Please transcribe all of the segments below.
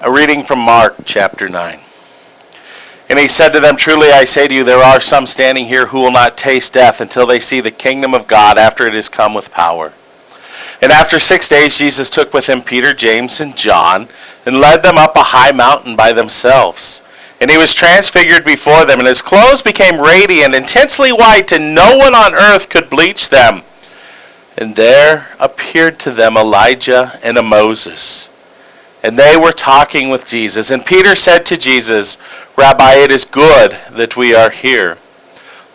A reading from Mark chapter 9. And he said to them, Truly I say to you, there are some standing here who will not taste death until they see the kingdom of God after it has come with power. And after 6 days Jesus took with him Peter, James, and John, and led them up a high mountain by themselves. And he was transfigured before them, and his clothes became radiant, intensely white, and no one on earth could bleach them. And there appeared to them Elijah and a Moses. And they were talking with Jesus. And Peter said to Jesus, Rabbi, it is good that we are here.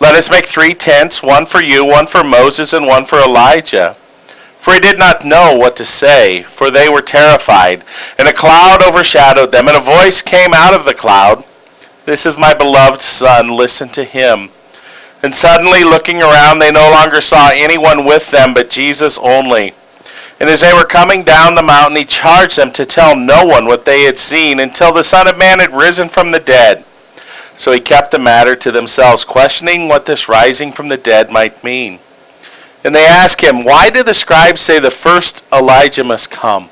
Let us make 3 tents, one for you, one for Moses, and one for Elijah. For he did not know what to say, for they were terrified. And a cloud overshadowed them, and a voice came out of the cloud. This is my beloved Son, listen to him. And suddenly, looking around, they no longer saw anyone with them but Jesus only. And as they were coming down the mountain, he charged them to tell no one what they had seen until the Son of Man had risen from the dead. So he kept the matter to themselves, questioning what this rising from the dead might mean. And they asked him, Why do the scribes say the first Elijah must come?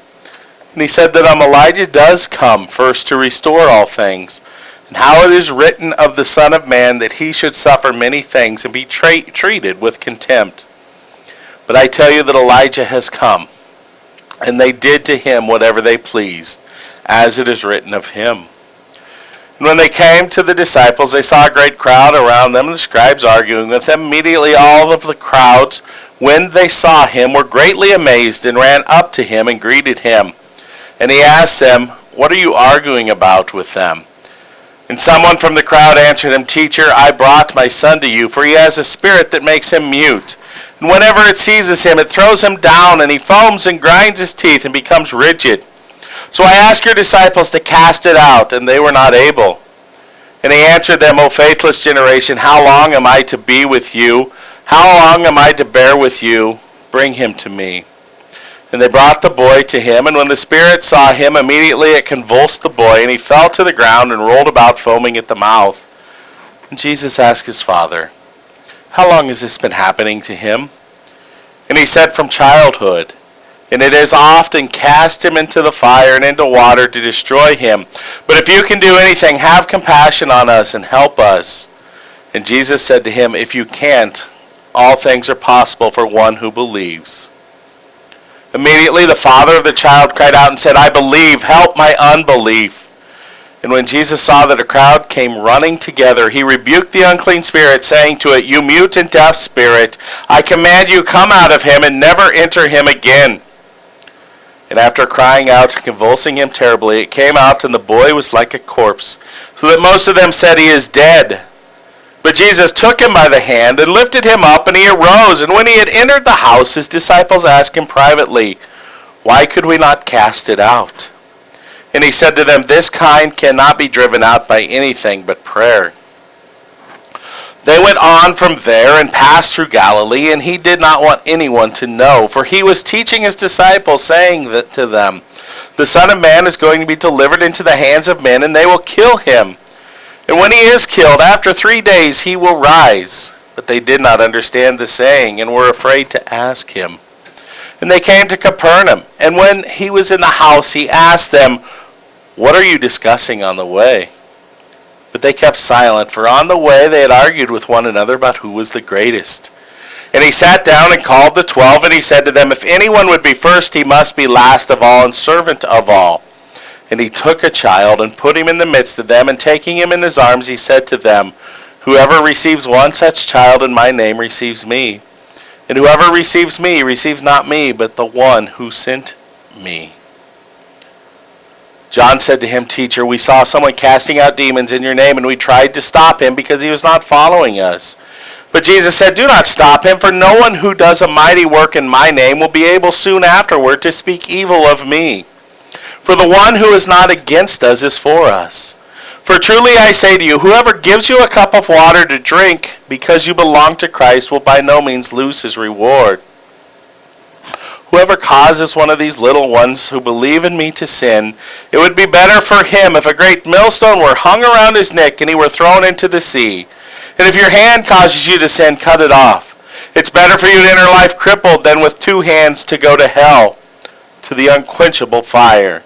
And he said that Elijah does come first to restore all things, and how it is written of the Son of Man that he should suffer many things and be treated with contempt. But I tell you that Elijah has come, and they did to him whatever they pleased, as it is written of him. And when they came to the disciples, they saw a great crowd around them, and the scribes arguing with them. Immediately all of the crowds, when they saw him, were greatly amazed, and ran up to him and greeted him. And he asked them, What are you arguing about with them? And someone from the crowd answered him, Teacher, I brought my son to you, for he has a spirit that makes him mute. And whenever it seizes him, it throws him down, and he foams and grinds his teeth and becomes rigid. So I asked your disciples to cast it out, and they were not able. And he answered them, O faithless generation, how long am I to be with you? How long am I to bear with you? Bring him to me. And they brought the boy to him, and when the spirit saw him, immediately it convulsed the boy, and he fell to the ground and rolled about, foaming at the mouth. And Jesus asked his father, How long has this been happening to him? And he said, From childhood. And it has often cast him into the fire and into water to destroy him. But if you can do anything, have compassion on us and help us. And Jesus said to him, If you can't, all things are possible for one who believes. Immediately the father of the child cried out and said, I believe, help my unbelief. And when Jesus saw that a crowd came running together, he rebuked the unclean spirit, saying to it, You mute and deaf spirit, I command you, come out of him and never enter him again. And after crying out and convulsing him terribly, it came out, and the boy was like a corpse, so that most of them said, He is dead. But Jesus took him by the hand and lifted him up, and he arose. And when he had entered the house, his disciples asked him privately, Why could we not cast it out? And he said to them, This kind cannot be driven out by anything but prayer. They went on from there and passed through Galilee, and he did not want anyone to know, for he was teaching his disciples, saying that to them, The Son of Man is going to be delivered into the hands of men, and they will kill him. And when he is killed, after 3 days he will rise. But they did not understand the saying, and were afraid to ask him. And they came to Capernaum, and when he was in the house, he asked them, What are you discussing on the way? But they kept silent, for on the way they had argued with one another about who was the greatest. And he sat down and called the 12, and he said to them, If anyone would be first, he must be last of all and servant of all. And he took a child and put him in the midst of them, and taking him in his arms, he said to them, Whoever receives one such child in my name receives me. And whoever receives me receives not me, but the one who sent me. John said to him, Teacher, we saw someone casting out demons in your name, and we tried to stop him because he was not following us. But Jesus said, Do not stop him, for no one who does a mighty work in my name will be able soon afterward to speak evil of me. For the one who is not against us is for us. For truly I say to you, whoever gives you a cup of water to drink because you belong to Christ will by no means lose his reward. Whoever causes one of these little ones who believe in me to sin, it would be better for him if a great millstone were hung around his neck and he were thrown into the sea. And if your hand causes you to sin, cut it off. It's better for you to enter life crippled than with 2 hands to go to hell, to the unquenchable fire.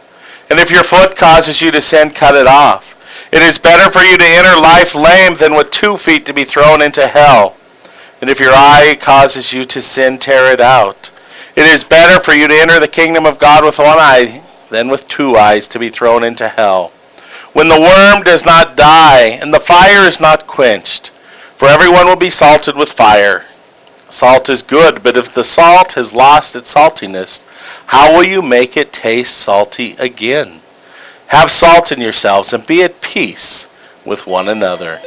And if your foot causes you to sin, cut it off. It is better for you to enter life lame than with 2 feet to be thrown into hell. And if your eye causes you to sin, tear it out. It is better for you to enter the kingdom of God with 1 eye than with 2 eyes to be thrown into hell. When the worm does not die and the fire is not quenched, for everyone will be salted with fire. Salt is good, but if the salt has lost its saltiness, how will you make it taste salty again? Have salt in yourselves and be at peace with one another.